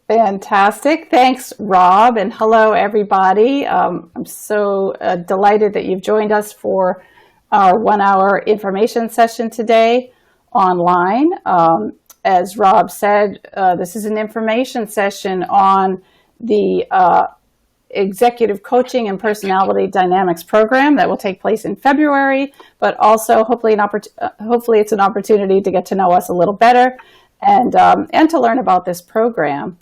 Fantastic. Thanks, Rob, and hello, everybody. I'm so delighted that you've joined us for our 1-hour information session today online. As Rob said, this is an information session on the Executive Coaching and Personality Dynamics program that will take place in February, but also hopefully it's an opportunity to get to know us a little better and to learn about this program.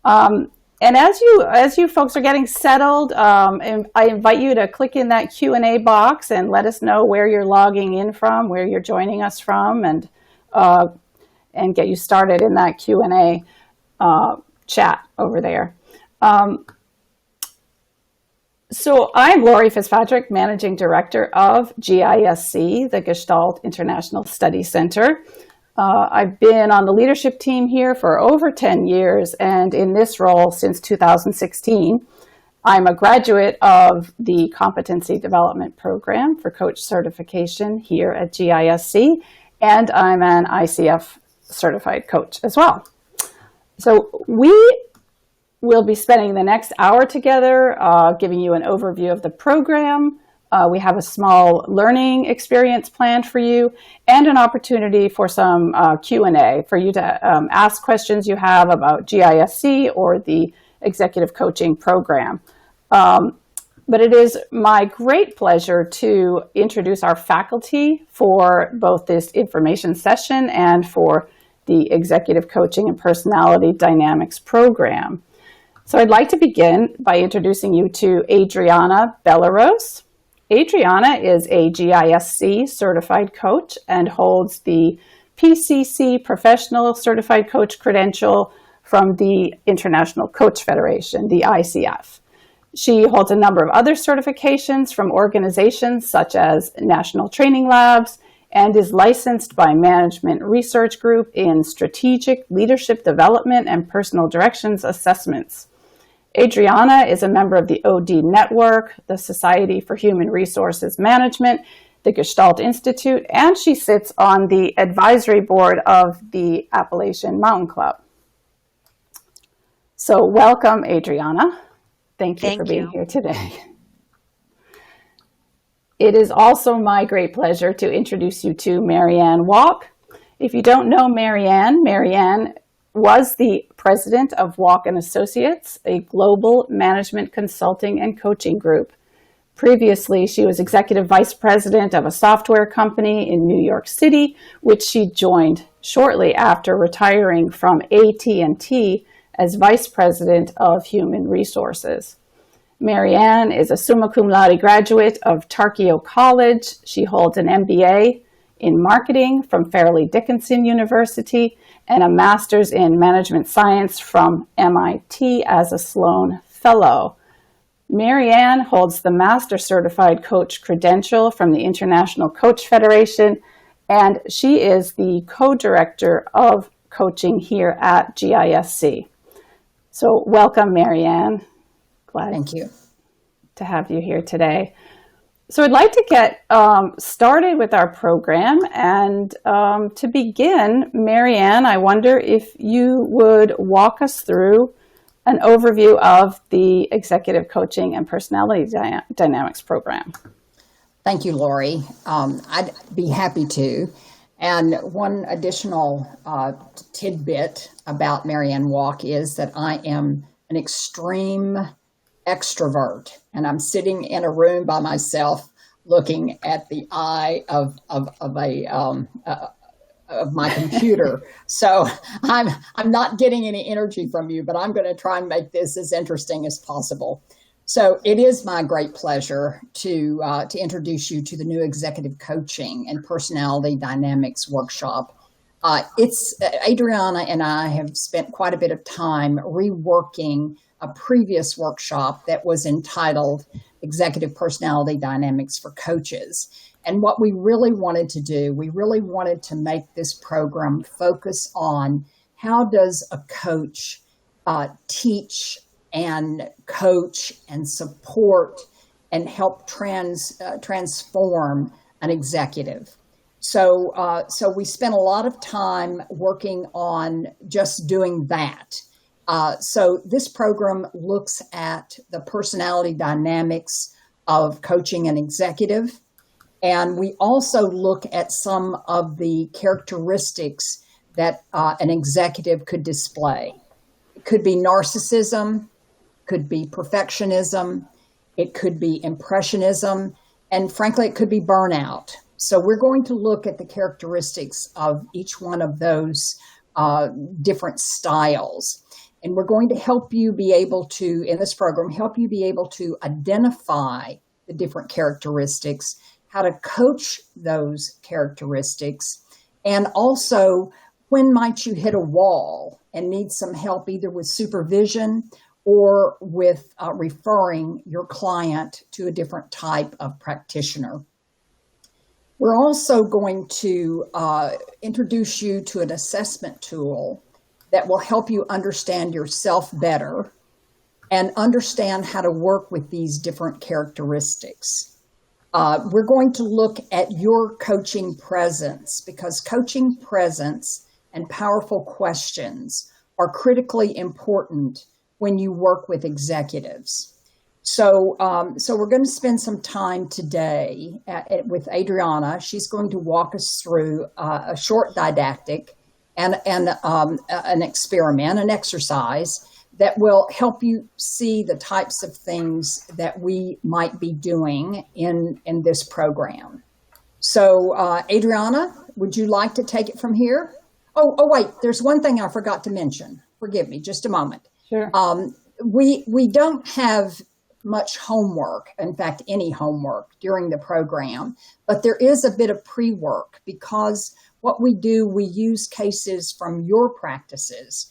And as you folks are getting settled, and I invite you to click in that Q&A box and let us know where you're logging in from, where you're joining us from, and get you started in that Q&A chat over there. So I'm Lori Fitzpatrick, Managing Director of GISC, the Gestalt International Study Center. I've been on the leadership team here for over 10 years, and in this role since 2016. I'm a graduate of the Competency Development Program for Coach Certification here at GISC, and I'm an ICF certified coach as well. So we will be spending the next hour together giving you an overview of the program. We have a small learning experience planned for you and an opportunity for some Q&A for you to ask questions you have about GISC or the Executive Coaching Program. But it is my great pleasure to introduce our faculty for both this information session and for the Executive Coaching and Personality Dynamics Program. So I'd like to begin by introducing you to Adriana Bellaros. Adriana is a GISC certified coach and holds the PCC Professional Certified Coach credential from the International Coach Federation, the ICF. She holds a number of other certifications from organizations such as National Training Labs and is licensed by Management Research Group in Strategic Leadership Development and Personal Directions Assessments. Adriana is a member of the OD Network, the Society for Human Resources Management, the Gestalt Institute, and she sits on the advisory board of the Appalachian Mountain Club. So welcome, Adriana. Thank you for being here today. It is also my great pleasure to introduce you to Marianne Walk. If you don't know Marianne was the president of Walk & Associates, a global management consulting and coaching group. Previously, she was executive vice president of a software company in New York City, which she joined shortly after retiring from AT&T as vice president of human resources. Marianne is a summa cum laude graduate of Tarkio College. She holds an MBA in marketing from Fairleigh Dickinson University and a master's in management science from MIT as a Sloan Fellow. Marianne holds the Master Certified Coach credential from the International Coach Federation, and she is the co-director of coaching here at GISC. So welcome, Marianne. Thank you. To have you here today. So I'd like to get started with our program, and to begin, Marianne, I wonder if you would walk us through an overview of the Executive Coaching and Personality Dynamics Program. Thank you, Lori. I'd be happy to. And one additional tidbit about Marianne Walk is that I am an extreme extrovert, and I'm sitting in a room by myself looking at the eye of my computer. So I'm not getting any energy from you, but I'm going to try and make this as interesting as possible. So it is my great pleasure to introduce you to the new Executive Coaching and Personality Dynamics workshop. Adriana and I have spent quite a bit of time reworking a previous workshop that was entitled Executive Personality Dynamics for Coaches. And what we really wanted to do, we really wanted to make this program focus on how does a coach teach and coach and support and help transform an executive. So we spent a lot of time working on just doing that. So this program looks at the personality dynamics of coaching an executive. And we also look at some of the characteristics that an executive could display. It could be narcissism, could be perfectionism, it could be impressionism, and frankly, it could be burnout. So we're going to look at the characteristics of each one of those different styles. And we're going to help you be able to, in this program, help you be able to identify the different characteristics, how to coach those characteristics, and also when might you hit a wall and need some help either with supervision or with referring your client to a different type of practitioner. We're also going to introduce you to an assessment tool that will help you understand yourself better and understand how to work with these different characteristics. We're going to look at your coaching presence, because coaching presence and powerful questions are critically important when you work with executives. So we're going to spend some time today with Adriana. She's going to walk us through a short didactic and an experiment, an exercise that will help you see the types of things that we might be doing in this program. So Adriana, would you like to take it from here? Oh, wait, there's one thing I forgot to mention. Forgive me, just a moment. Sure. We don't have much homework, in fact, any homework during the program, but there is a bit of pre-work because what we do, we use cases from your practices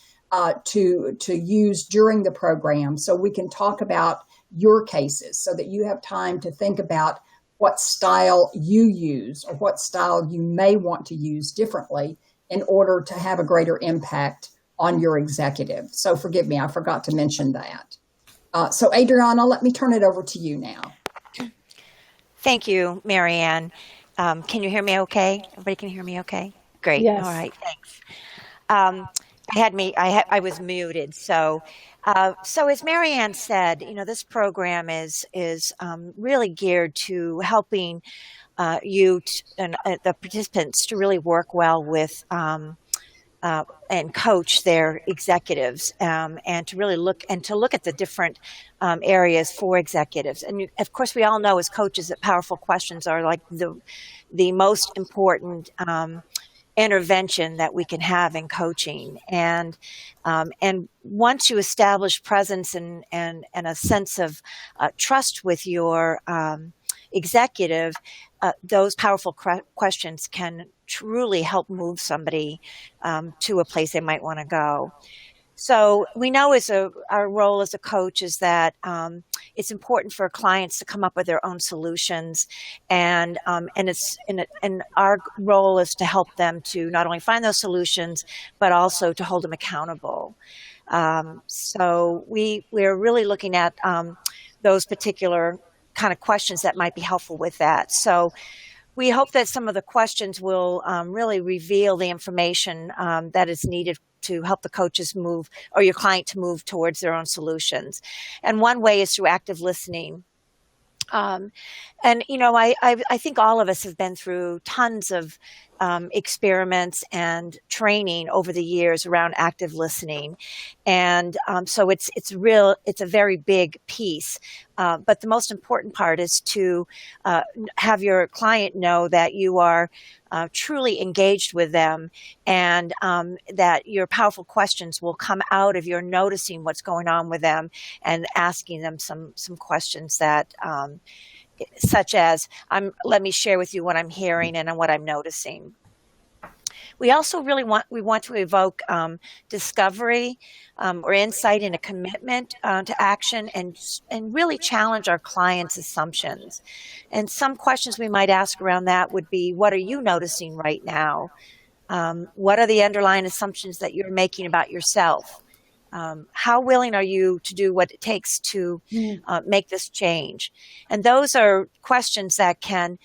to use during the program so we can talk about your cases so that you have time to think about what style you use or what style you may want to use differently in order to have a greater impact on your executive. So forgive me, I forgot to mention that. So Adriana, let me turn it over to you now. Thank you, Marianne. Can you hear me okay? Everybody can hear me okay? Great. Yes. All right, thanks. I was muted. So as Marianne said, this program is really geared to helping you and the participants to really work well with and coach their executives, and to really look at the different areas for executives. And of course, we all know as coaches that powerful questions are like the most important intervention that we can have in coaching. And once you establish presence and a sense of trust with your executive, those powerful questions can truly help move somebody to a place they might want to go. So we know our role as a coach is that it's important for clients to come up with their own solutions, and our role is to help them to not only find those solutions but also to hold them accountable. So we're really looking at those particular kind of questions that might be helpful with that. So we hope that some of the questions will really reveal the information that is needed to help the coaches move, or your client to move towards their own solutions. And one way is through active listening. I think all of us have been through tons of experiments and training over the years around active listening. And so it's a very big piece. But the most important part is to have your client know that you are truly engaged with them, and that your powerful questions will come out of your noticing what's going on with them and asking them some questions that such as, let me share with you what I'm hearing and what I'm noticing. We also really want to evoke discovery or insight and a commitment to action, and really challenge our clients' assumptions. And some questions we might ask around that would be, what are you noticing right now? What are the underlying assumptions that you're making about yourself? How willing are you to do what it takes to make this change? And those are questions that can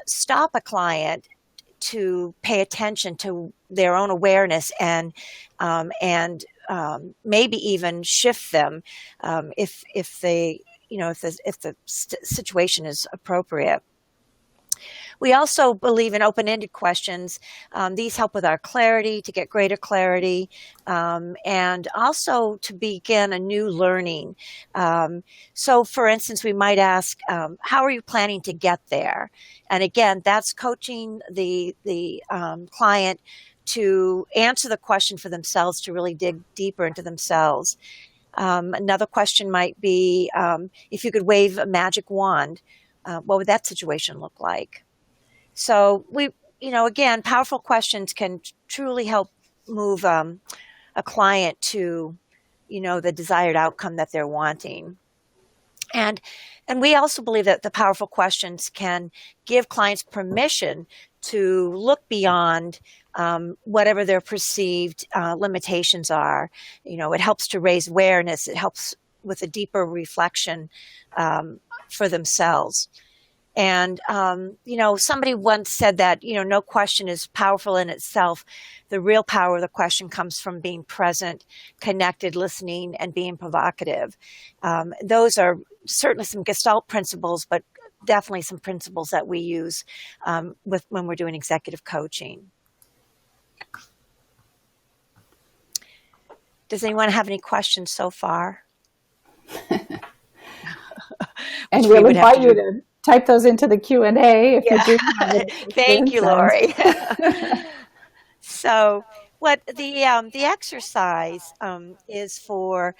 stop a client to pay attention to their own awareness and maybe even shift them if they, if the situation is appropriate. We also believe in open-ended questions. These help with our clarity, to get greater clarity, and also to begin a new learning. So, for instance, we might ask, how are you planning to get there? And again, that's coaching the client to answer the question for themselves, to really dig deeper into themselves. Another question might be, if you could wave a magic wand, what would that situation look like? So again, powerful questions can truly help move a client to, the desired outcome that they're wanting. And we also believe that the powerful questions can give clients permission to look beyond whatever their perceived limitations are. It helps to raise awareness. It helps with a deeper reflection for themselves. And, somebody once said that, no question is powerful in itself. The real power of the question comes from being present, connected, listening, and being provocative. Those are certainly some Gestalt principles, but definitely some principles that we use when we're doing executive coaching. Does anyone have any questions so far? And we'll invite you to type those into the Q&A if you do have any. Thank you, Lori. So what the exercise is for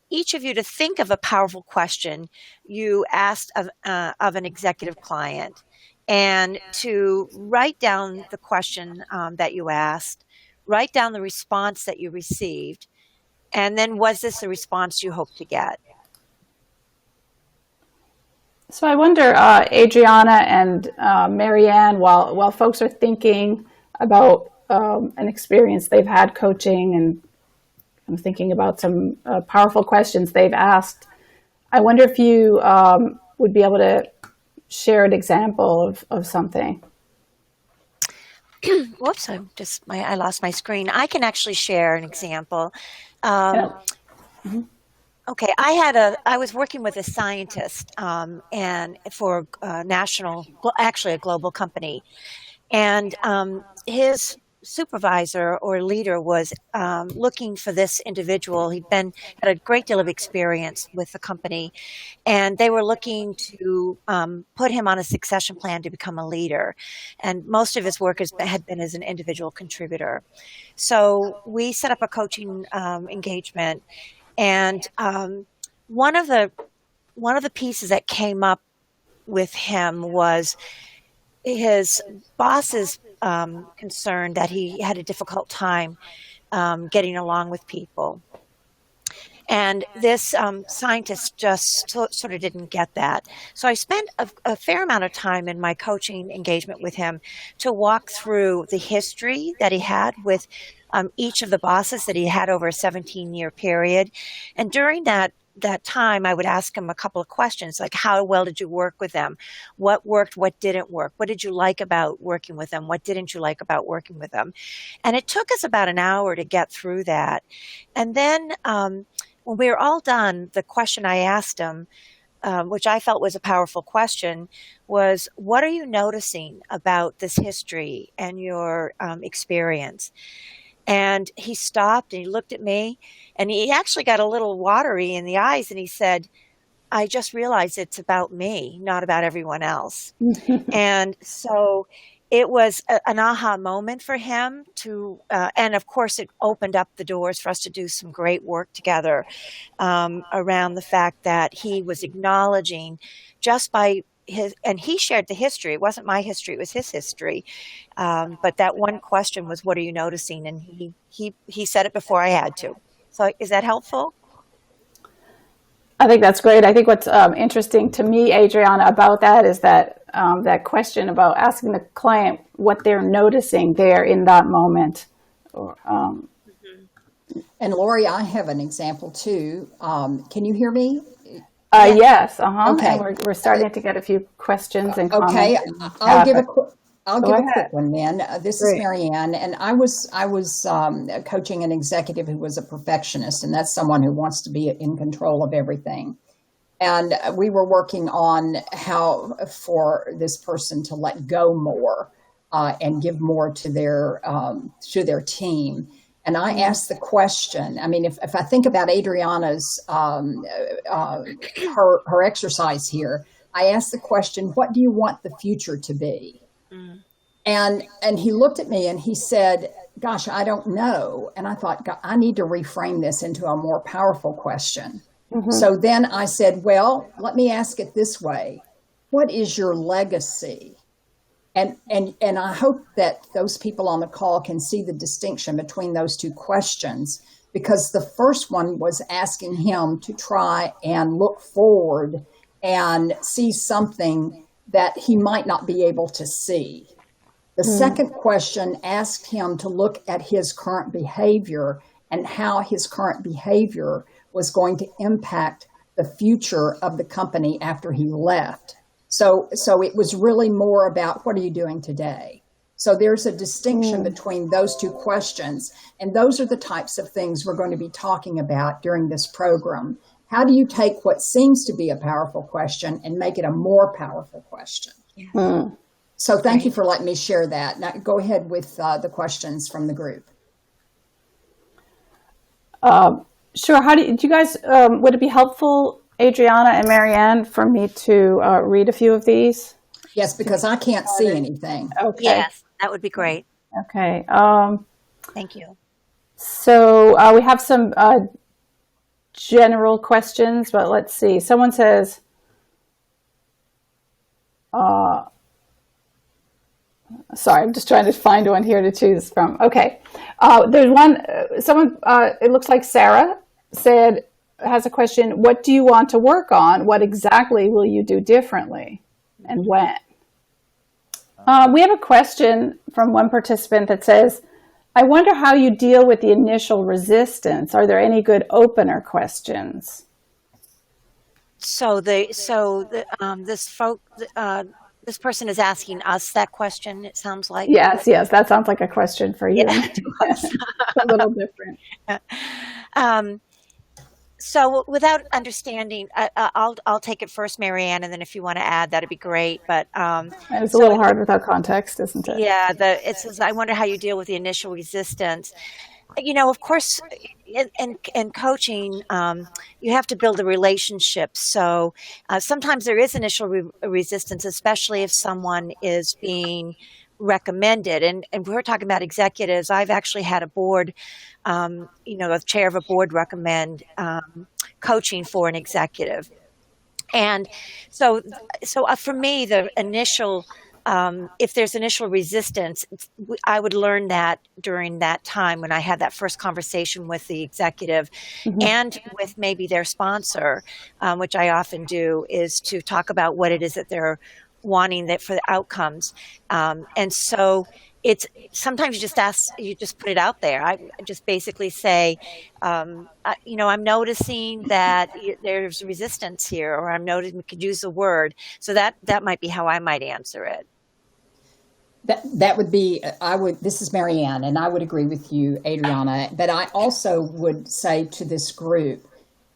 each of you to think of a powerful question you asked of an executive client, and to write down the question that you asked, write down the response that you received, and then was this the response you hoped to get? So I wonder, Adriana and Marianne, while folks are thinking about an experience they've had coaching, and I'm thinking about some powerful questions they've asked, I wonder if you would be able to share an example of something. Whoops! I lost my screen. I can actually share an example. Mm-hmm. Okay, I was working with a scientist, and for a global company, and his supervisor or leader was looking for this individual. Had a great deal of experience with the company, and they were looking to put him on a succession plan to become a leader. And most of his work had been as an individual contributor. So we set up a coaching engagement. And one of the pieces that came up with him was his boss's concern that he had a difficult time getting along with people. And this scientist just sort of didn't get that. So I spent a fair amount of time in my coaching engagement with him to walk through the history that he had with each of the bosses that he had over a 17-year period. And during that time, I would ask him a couple of questions, like, how well did you work with them? What worked? What didn't work? What did you like about working with them? What didn't you like about working with them? And it took us about an hour to get through that. And then when we were all done, the question I asked him, which I felt was a powerful question, was, what are you noticing about this history and your experience? And he stopped and he looked at me, and he actually got a little watery in the eyes, and he said, I just realized it's about me, not about everyone else. And so it was an aha moment for him and of course it opened up the doors for us to do some great work together around the fact that he was acknowledging just by and he shared the history. It wasn't my history, it was his history. But that one question was, what are you noticing? And he said it before I had to. So is that helpful? I think that's great. I think what's interesting to me, Adriana, about that is that that question about asking the client what they're noticing there in that moment. And Lori, I have an example too. Can you hear me? Yes. Okay. And we're starting to get a few questions and comments. Okay. I'll Go give a ahead. quick one then. This is Great. Marianne, and I was coaching an executive who was a perfectionist, and that's someone who wants to be in control of everything. And we were working on how for this person to let go more and give more to their team. And I asked the question. I mean, if I think about Adriana's her exercise here, I asked the question, "What do you want the future to be?" Mm. And he looked at me and he said, "Gosh, I don't know." And I thought, God, I need to reframe this into a more powerful question. So then I said, well, let me ask it this way. What is your legacy? And I hope that those people on the call can see the distinction between those two questions, because the first one was asking him to try and look forward and see something that he might not be able to see. The second question asked him to look at his current behavior and how his current behavior was going to impact the future of the company after he left. So it was really more about, what are you doing today? So there's a distinction between those two questions. And those are the types of things we're going to be talking about during this program. How do you take what seems to be a powerful question and make it a more powerful question? Mm. So thank you for letting me share that. Now go ahead with the questions from the group. Sure. Do you guys, would it be helpful, Adriana and Marianne, for me to read a few of these? Yes, because I can't see anything. Okay. Yes, that would be great. Okay. Thank you. So we have some general questions, but let's see. Someone says, sorry, I'm just trying to find one here to choose from. Okay. There's one, someone, it looks like Sarah has a question. What do you want to work on? What exactly will you do differently and when? We have a question from one participant that says, I wonder how you deal with the initial resistance. Are there any good opener questions? This person is asking us that question, it sounds like. Yes, that sounds like a question for you. Yeah. It's a little different. So without understanding, I'll take it first, Marianne, and then if you want to add, that'd be great. But it's a little hard without context, isn't it? Yeah, it says, I wonder how you deal with the initial resistance. You know, of course, in coaching, you have to build a relationship. So sometimes there is initial resistance, especially if someone is being recommended. And we're talking about executives. I've actually had a board, the chair of a board recommend coaching for an executive. And so for me, the initial if there's initial resistance, I would learn that during that time when I had that first conversation with the executive and with maybe their sponsor, which I often do, is to talk about what it is that they're wanting for the outcomes. And so it's sometimes you just put it out there. I just basically say, I'm noticing that there's resistance here, or I'm noticing, we could use the word. So that might be how I might answer it. That would be, this is Marianne, and I would agree with you, Adriana, but I also would say to this group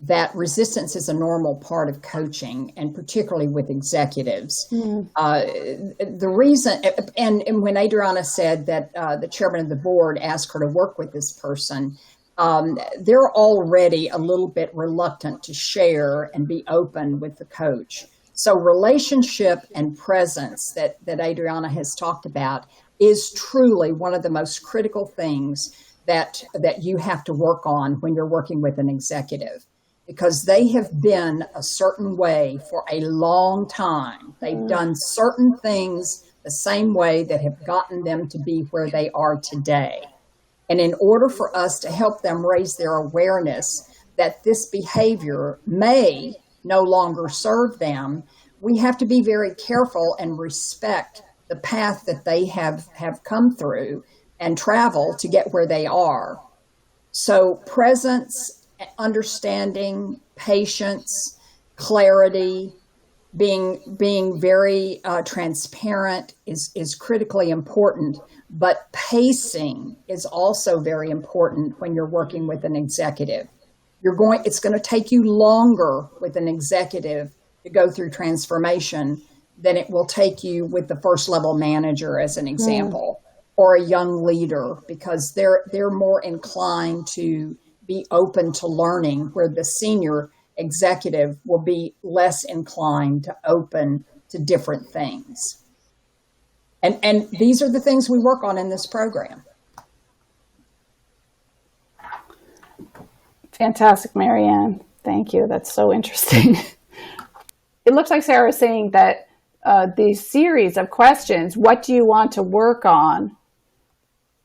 that resistance is a normal part of coaching, and particularly with executives. The reason, and when Adriana said that the chairman of the board asked her to work with this person, they're already a little bit reluctant to share and be open with the coach. So relationship and presence that Adriana has talked about is truly one of the most critical things that you have to work on when you're working with an executive, because they have been a certain way for a long time. They've done certain things the same way that have gotten them to be where they are today. And in order for us to help them raise their awareness that this behavior may no longer serve them, we have to be very careful and respect the path that they have come through and travel to get where they are. So presence, understanding, patience, clarity, being very transparent is critically important, but pacing is also very important when you're working with an executive. It's going to take you longer with an executive to go through transformation than it will take you with the first level manager, as an example, or a young leader, because they're more inclined to be open to learning, where the senior executive will be less inclined to open to different things. And these are the things we work on in this program. Fantastic, Marianne. Thank you. That's so interesting. It looks like Sarah is saying that these series of questions, what do you want to work on?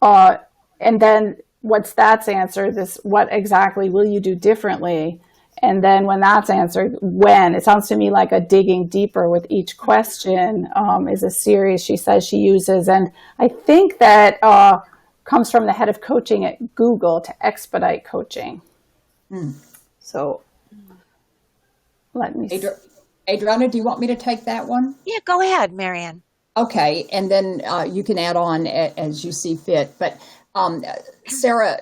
And then once that's answered, what exactly will you do differently? And then when that's answered, when? It sounds to me like a digging deeper with each question is a series she says she uses. And I think that comes from the head of coaching at Google to expedite coaching. So let me see. Adriana, do you want me to take that one? Yeah, go ahead, Marianne. Okay, and then you can add on as you see fit. But Sarah,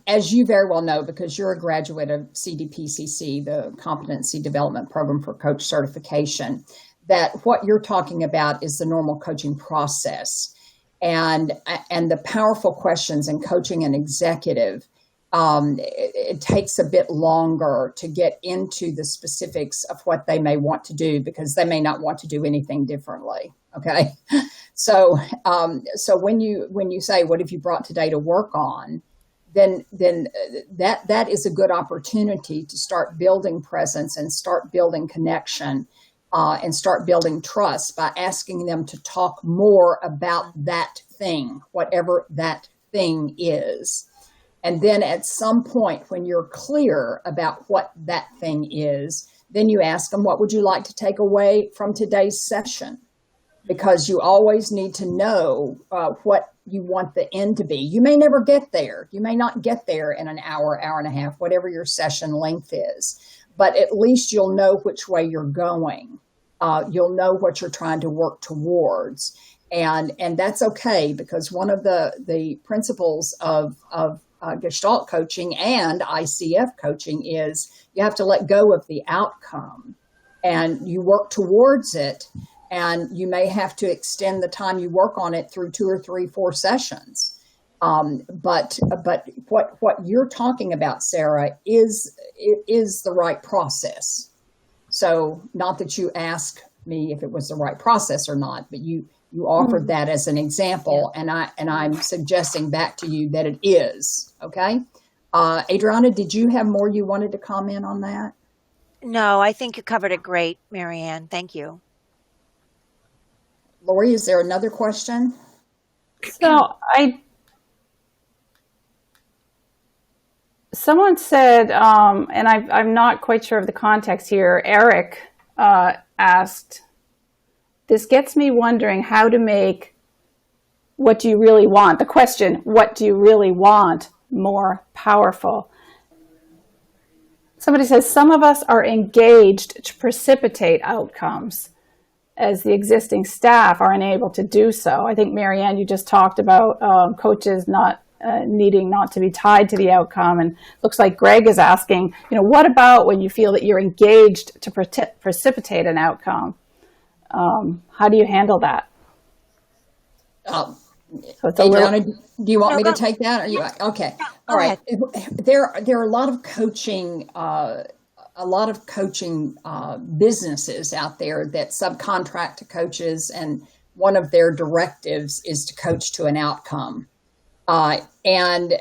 as you very well know, because you're a graduate of CDPCC, the Competency Development Program for Coach Certification, that what you're talking about is the normal coaching process. And the powerful questions in coaching an executive, it takes a bit longer to get into the specifics of what they may want to do, because they may not want to do anything differently. Okay. So when you say, what have you brought today to work on, then that is a good opportunity to start building presence and start building connection, and start building trust by asking them to talk more about that thing, whatever that thing is. And then at some point, when you're clear about what that thing is, then you ask them, what would you like to take away from today's session? Because you always need to know what you want the end to be. You may never get there. You may not get there in an hour, hour and a half, whatever your session length is. But at least you'll know which way you're going. You'll know what you're trying to work towards. And that's okay, because one of the principles of Gestalt coaching and ICF coaching is you have to let go of the outcome and you work towards it. And you may have to extend the time you work on it through 2 or 3, 4 sessions. But what you're talking about, Sarah, is the right process. So not that you asked me if it was the right process or not, but you offered that as an example, and I'm suggesting back to you that it is. Okay, Adriana, did you have more you wanted to comment on that? No, I think you covered it great, Marianne. Thank you. Lori, is there another question? So someone said, and I'm not quite sure of the context here, Eric asked, this gets me wondering how to make what do you really want, the question, what do you really want, more powerful. Somebody says, some of us are engaged to precipitate outcomes, as the existing staff are unable to do so. I think, Marianne, you just talked about coaches not needing not to be tied to the outcome. And looks like Greg is asking, what about when you feel that you're engaged to precipitate an outcome? How do you handle that? So Adriana, do you want me to take that? Are you okay? All right. There are a lot of coaching businesses out there that subcontract to coaches, and one of their directives is to coach to an outcome. And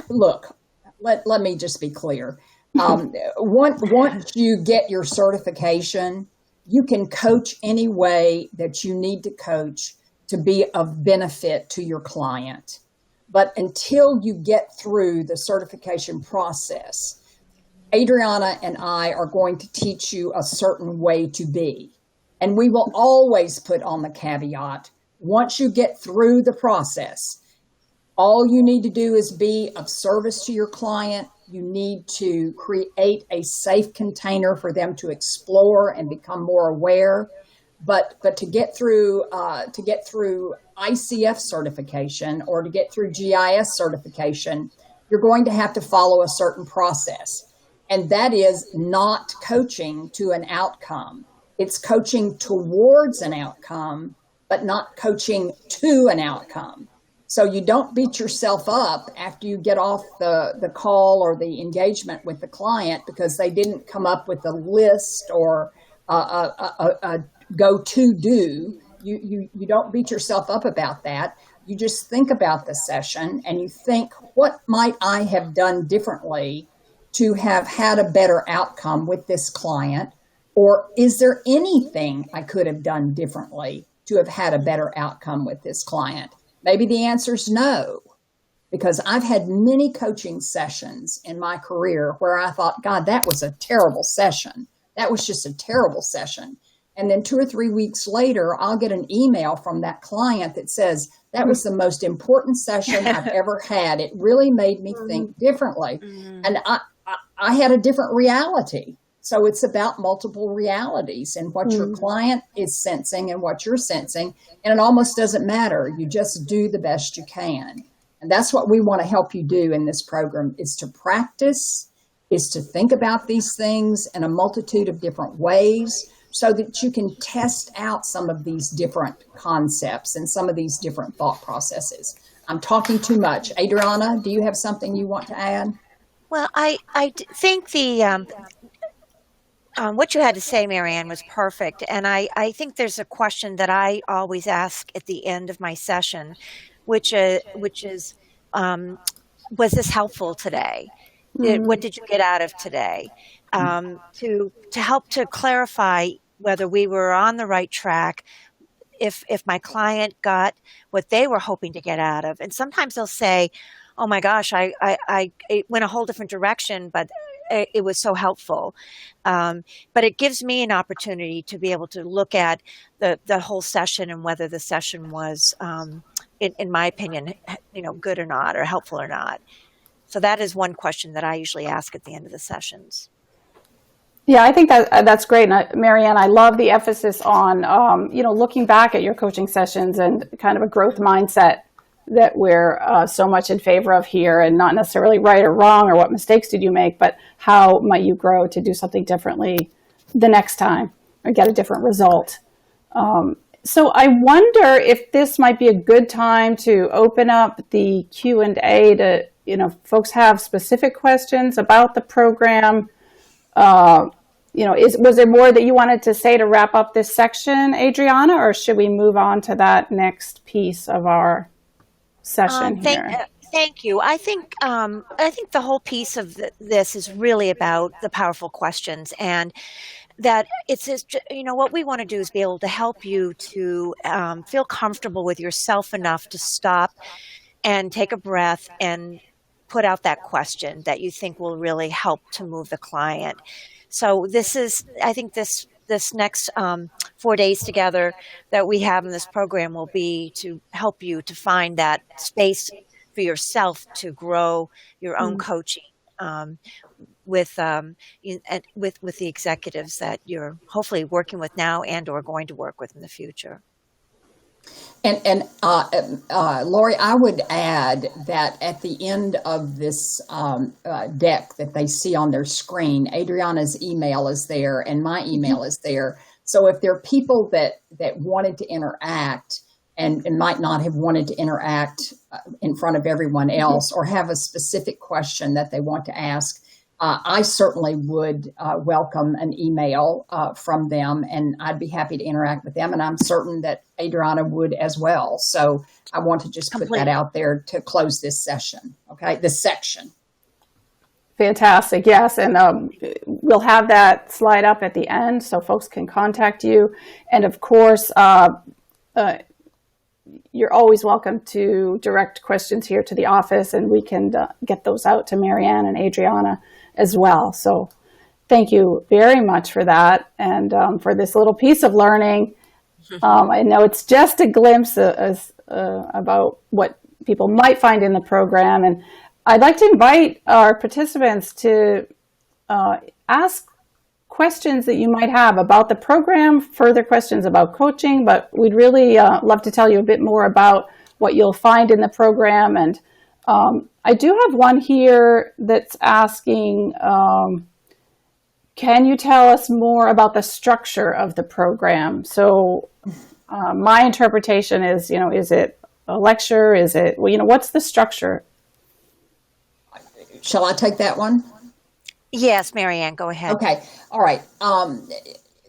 look, let me just be clear. Once you get your certification, you can coach any way that you need to coach to be of benefit to your client. But until you get through the certification process, Adriana and I are going to teach you a certain way to be. And we will always put on the caveat, once you get through the process, all you need to do is be of service to your client, You need to create a safe container for them to explore and become more aware. But to get through ICF certification or to get through GIS certification, you're going to have to follow a certain process. And that is not coaching to an outcome. It's coaching towards an outcome, but not coaching to an outcome. So you don't beat yourself up after you get off the call or the engagement with the client because they didn't come up with a list or a go-to do. You don't beat yourself up about that. You just think about the session and you think, what might I have done differently to have had a better outcome with this client? Or is there anything I could have done differently to have had a better outcome with this client? Maybe the answer is no, because I've had many coaching sessions in my career where I thought, God, that was a terrible session. That was just a terrible session. And then 2 or 3 weeks later, I'll get an email from that client that says, that was the most important session I've ever had. It really made me think differently. And I had a different reality. So it's about multiple realities and what your client is sensing and what you're sensing. And it almost doesn't matter. You just do the best you can. And that's what we want to help you do in this program, is to practice, is to think about these things in a multitude of different ways so that you can test out some of these different concepts and some of these different thought processes. I'm talking too much. Adriana, do you have something you want to add? Well, I think the what you had to say, Marianne, was perfect. And I think there's a question that I always ask at the end of my session, which is, was this helpful today? What did you get out of today? To help to clarify whether we were on the right track, if my client got what they were hoping to get out of. And sometimes they'll say, oh my gosh, it went a whole different direction, but it was so helpful. But it gives me an opportunity to be able to look at the whole session and whether the session was, in my opinion, good or not, or helpful or not. So that is one question that I usually ask at the end of the sessions. Yeah, I think that's great. And Marianne, I love the emphasis on, looking back at your coaching sessions and kind of a growth mindset that we're so much in favor of here, and not necessarily right or wrong or what mistakes did you make, but how might you grow to do something differently the next time or get a different result. So I wonder if this might be a good time to open up the Q&A to, folks have specific questions about the program. Was there more that you wanted to say to wrap up this section, Adriana, or should we move on to that next piece of our session here? Thank you. I think the whole piece of this is really about the powerful questions, and that what we want to do is be able to help you to feel comfortable with yourself enough to stop and take a breath and put out that question that you think will really help to move the client. So I think this next 4 days together that we have in this program will be to help you to find that space for yourself to grow your own coaching with the executives that you're hopefully working with now and or going to work with in the future. And Lori, I would add that at the end of this deck that they see on their screen, Adriana's email is there and my email is there. So if there are people that wanted to interact and might not have wanted to interact in front of everyone else or have a specific question that they want to ask, I certainly would welcome an email from them, and I'd be happy to interact with them. And I'm certain that Adriana would as well. So I want to just put that out there to close this session. Okay, this section. Fantastic. Yes. And we'll have that slide up at the end so folks can contact you. And of course, you're always welcome to direct questions here to the office, and we can get those out to Marianne and Adriana as well. So thank you very much for that, and for this little piece of learning. I know it's just a glimpse about what people might find in the program, and I'd like to invite our participants to ask questions that you might have about the program, further questions about coaching, but we'd really love to tell you a bit more about what you'll find in the program. And I do have one here that's asking, can you tell us more about the structure of the program? So my interpretation is, is it a lecture? Is it, what's the structure? Shall I take that one? Yes, Marianne, go ahead. Okay. All right.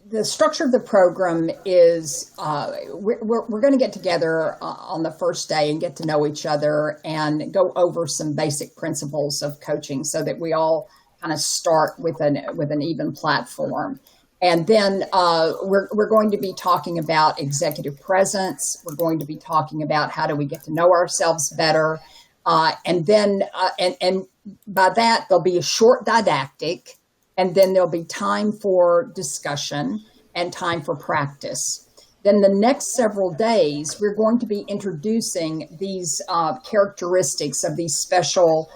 The structure of the program is we're going to get together on the first day and get to know each other and go over some basic principles of coaching so that we all kind of start with an even platform. And then we're going to be talking about executive presence. We're going to be talking about how do we get to know ourselves better. And then by that, there'll be a short didactic, and then there'll be time for discussion and time for practice. Then the next several days, we're going to be introducing these characteristics of these special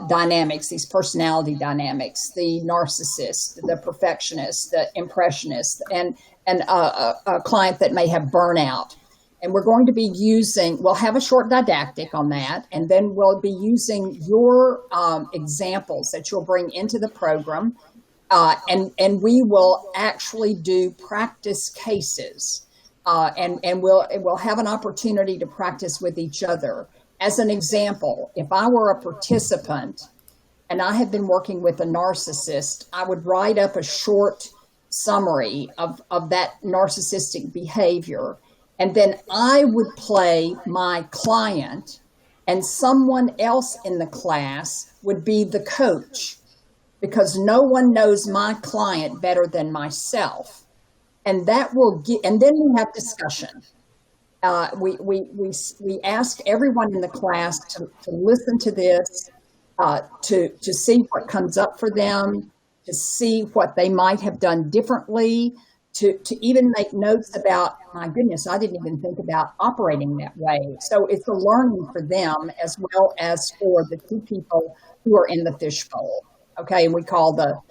dynamics, these personality dynamics, the narcissist, the perfectionist, the impressionist, and a client that may have burnout. And we're going to be we'll have a short didactic on that, and then we'll be using your examples that you'll bring into the program, and we will actually do practice cases, and we'll have an opportunity to practice with each other. As an example, if I were a participant and I had been working with a narcissist, I would write up a short summary of that narcissistic behavior. And then I would play my client, and someone else in the class would be the coach, because no one knows my client better than myself. And that will and then we have discussion. We ask everyone in the class to listen to this, to see what comes up for them, to see what they might have done differently, to even make notes about, my goodness, I didn't even think about operating that way. So it's a learning for them as well as for the two people who are in the fishbowl. Okay, and we call the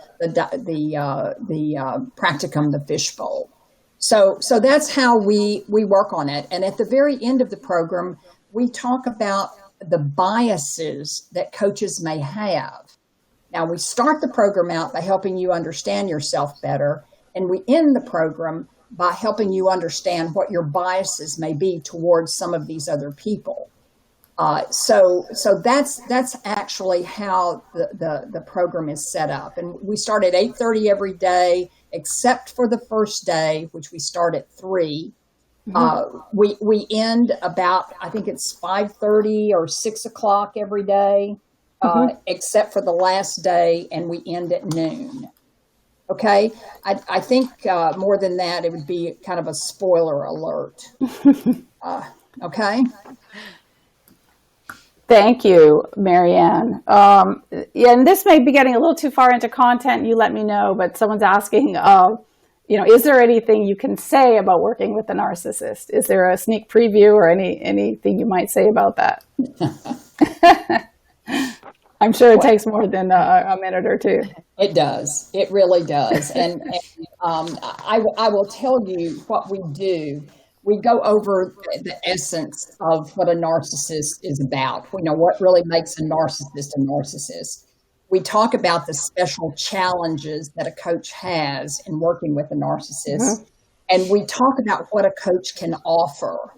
practicum the fishbowl. So that's how we work on it. And at the very end of the program, we talk about the biases that coaches may have. Now, we start the program out by helping you understand yourself better, and we end the program by helping you understand what your biases may be towards some of these other people. So that's actually how the program is set up. And we start at 8:30 every day, except for the first day, which we start at 3. We end about, I think it's 5:30 or 6 o'clock every day, except for the last day, and we end at noon. Okay, I think more than that, it would be kind of a spoiler alert. Okay. Thank you, Marianne. And this may be getting a little too far into content. You let me know, but someone's asking, is there anything you can say about working with a narcissist? Is there a sneak preview or anything you might say about that? I'm sure it takes more than a minute or two. It does. It really does. And I will tell you what we do. We go over the essence of what a narcissist is about. We know what really makes a narcissist. We talk about the special challenges that a coach has in working with a narcissist. And we talk about what a coach can offer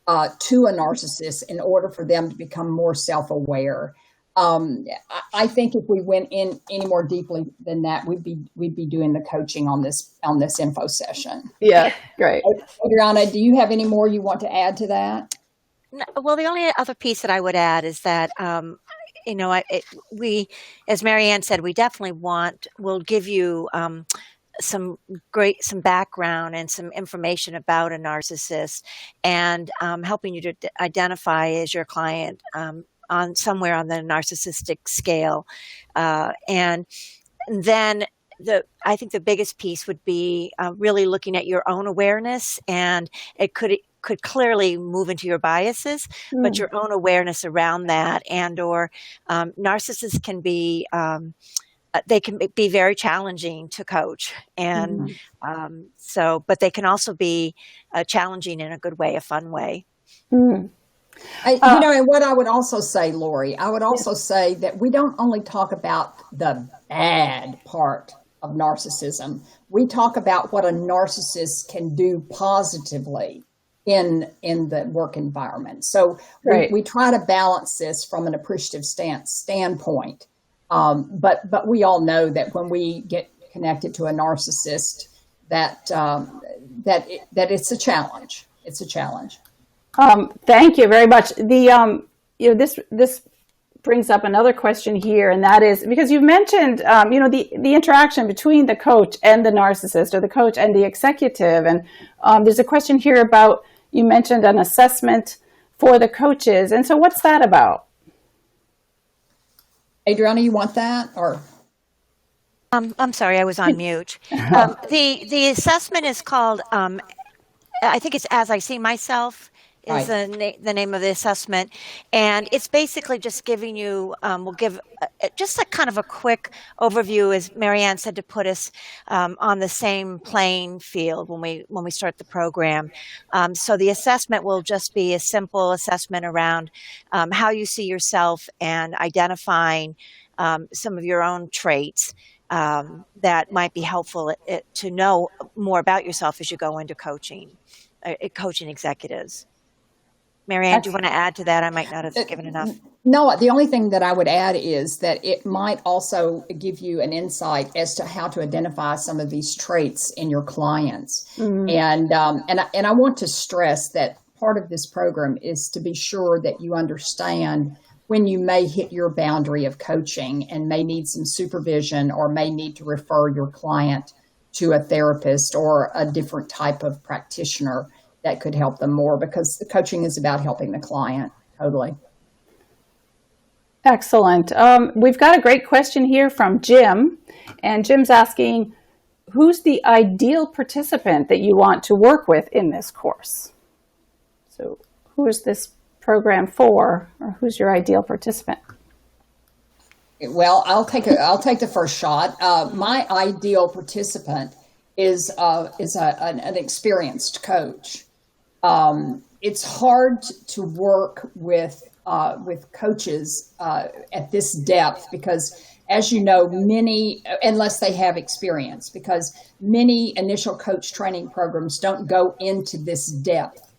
to a narcissist in order for them to become more self-aware. I think if we went in any more deeply than that, we'd be doing the coaching on this info session. Yeah, great. Adriana, do you have any more you want to add to that? No, well, the only other piece that I would add is that, we, as Marianne said, we definitely we'll give you some background and some information about a narcissist, and helping you to identify as your client on somewhere on the narcissistic scale. And then I think the biggest piece would be really looking at your own awareness, and it could could clearly move into your biases, but your own awareness around that, and or narcissists can be they can be very challenging to coach, and but they can also be challenging in a good way, a fun way. And what I would also say, Lori, I would also say that we don't only talk about the bad part of narcissism. We talk about what a narcissist can do positively in the work environment. So we try to balance this from an appreciative standpoint. But we all know that when we get connected to a narcissist, that it's a challenge. It's a challenge. Thank you very much. This brings up another question here, and that is because you've mentioned the interaction between the coach and the narcissist, or the coach and the executive, and there's a question here about, you mentioned an assessment for the coaches, and so what's that about? Adriana, you want that, or? I'm sorry, I was on mute. The assessment is called, I think it's As I See Myself is the name of the assessment. And it's basically just giving you, we'll give just a kind of a quick overview, as Marianne said, to put us on the same playing field when we start the program. So the assessment will just be a simple assessment around how you see yourself and identifying some of your own traits that might be helpful to know more about yourself as you go into coaching executives. Marianne, do you want to add to that? I might not have given enough. No, the only thing that I would add is that it might also give you an insight as to how to identify some of these traits in your clients. And I want to stress that part of this program is to be sure that you understand when you may hit your boundary of coaching and may need some supervision, or may need to refer your client to a therapist or a different type of practitioner that could help them more, because the coaching is about helping the client. Totally. Excellent. We've got a great question here from Jim, and Jim's asking, who's the ideal participant that you want to work with in this course? So who is this program for, or who's your ideal participant? Well, I'll take the first shot. My ideal participant is an experienced coach. It's hard to work with coaches at this depth, because, as you know, many, unless they have experience, because many initial coach training programs don't go into this depth.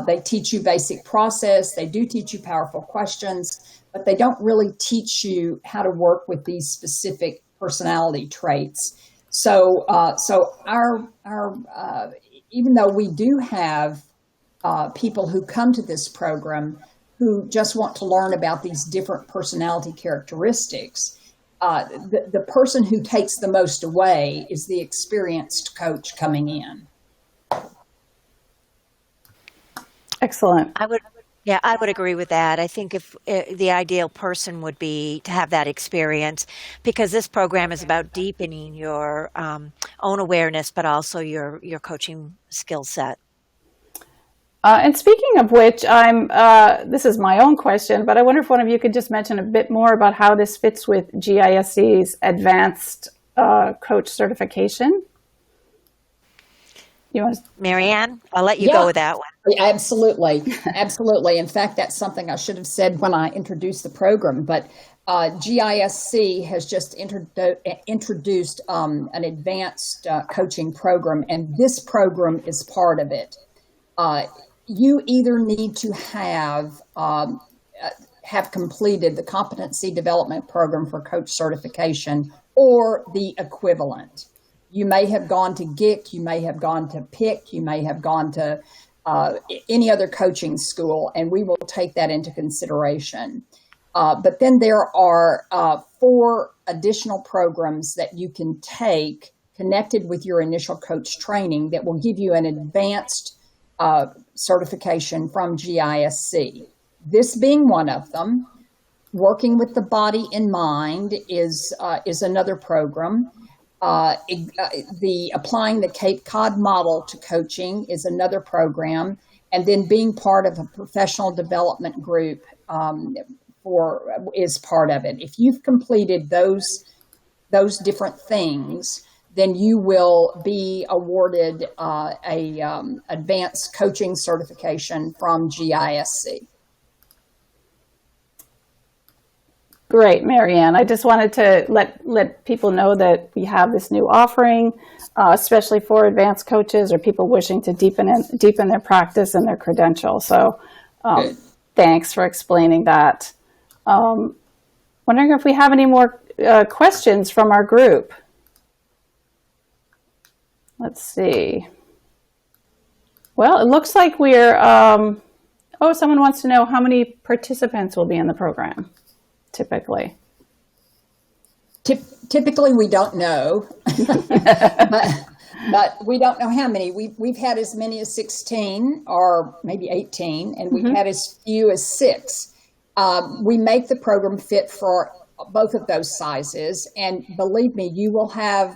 They teach you basic process. They do teach you powerful questions, but they don't really teach you how to work with these specific personality traits. So our even though we do have people who come to this program who just want to learn about these different personality characteristics, the person who takes the most away is the experienced coach coming in. Excellent. I would agree with that. I think if the ideal person would be to have that experience, because this program is about deepening your own awareness, but also your coaching skill set. And speaking of which, this is my own question, but I wonder if one of you could just mention a bit more about how this fits with GISC's advanced coach certification. Marianne, I'll let you go with that one. Absolutely. Absolutely. In fact, that's something I should have said when I introduced the program, but GISC has just introduced an advanced coaching program, and this program is part of it. You either need to have completed the competency development program for coach certification, or the equivalent. You may have gone to GIC, you may have gone to PIC, you may have gone to any other coaching school, and we will take that into consideration. But then there are 4 additional programs that you can take connected with your initial coach training that will give you an advanced certification from GISC. This being one of them. Working with the body in mind is another program. The applying the Cape Cod model to coaching is another program, and then being part of a professional development group is part of it. If you've completed those different things, then you will be awarded a advanced coaching certification from GISC. Great, Marianne. I just wanted to let people know that we have this new offering, especially for advanced coaches or people wishing to deepen their practice and their credentials. So thanks for explaining that. Wondering if we have any more questions from our group. Let's see. Well, it looks like we're, someone wants to know how many participants will be in the program, typically. Typically, we don't know, but we don't know how many. We've had as many as 16 or maybe 18, and we've had as few as 6. We make the program fit for both of those sizes, and believe me, you will have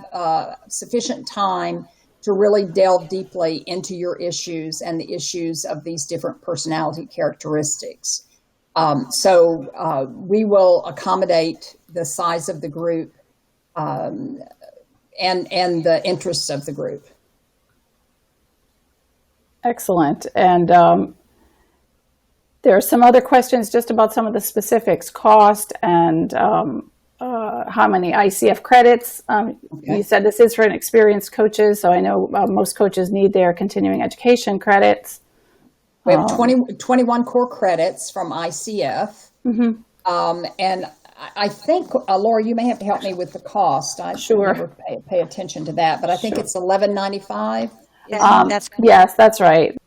sufficient time to really delve deeply into your issues and the issues of these different personality characteristics. So we will accommodate the size of the group and the interests of the group. Excellent. And there are some other questions just about some of the specifics, cost and how many ICF credits. You said this is for an experienced coaches, so I know most coaches need their continuing education credits. We have 21 core credits from ICF. And I think, Laura, you may have to help me with the cost. I should never pay attention to that, but I think it's $11.95. Yes, that's right.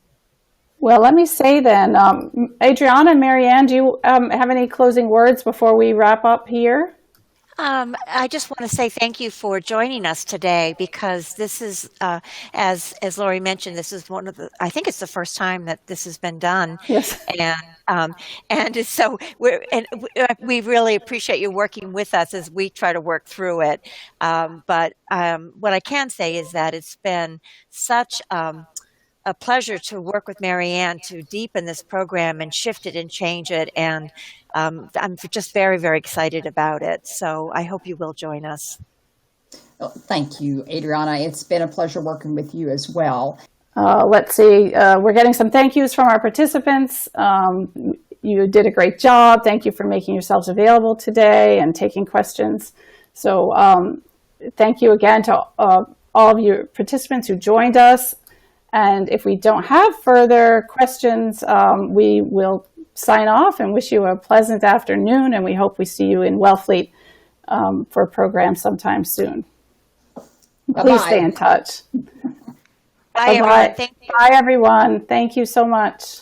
Well, let me say then, Adriana and Marianne, do you have any closing words before we wrap up here? I just want to say thank you for joining us today, because this is, as Lori mentioned, this is I think it's the first time that this has been done. Yes. And so we really appreciate you working with us as we try to work through it. But what I can say is that it's been such a pleasure to work with Marianne to deepen this program and shift it and change it. And I'm just very, very excited about it. So I hope you will join us. Well, thank you, Adriana. It's been a pleasure working with you as well. Let's see. We're getting some thank yous from our participants. You did a great job. Thank you for making yourselves available today and taking questions. So thank you again to all of your participants who joined us. And if we don't have further questions, we will sign off and wish you a pleasant afternoon. And we hope we see you in Wellfleet for a program sometime soon. Bye-bye. Please stay in touch. Bye, everyone. Thank you. Bye, everyone. Thank you so much.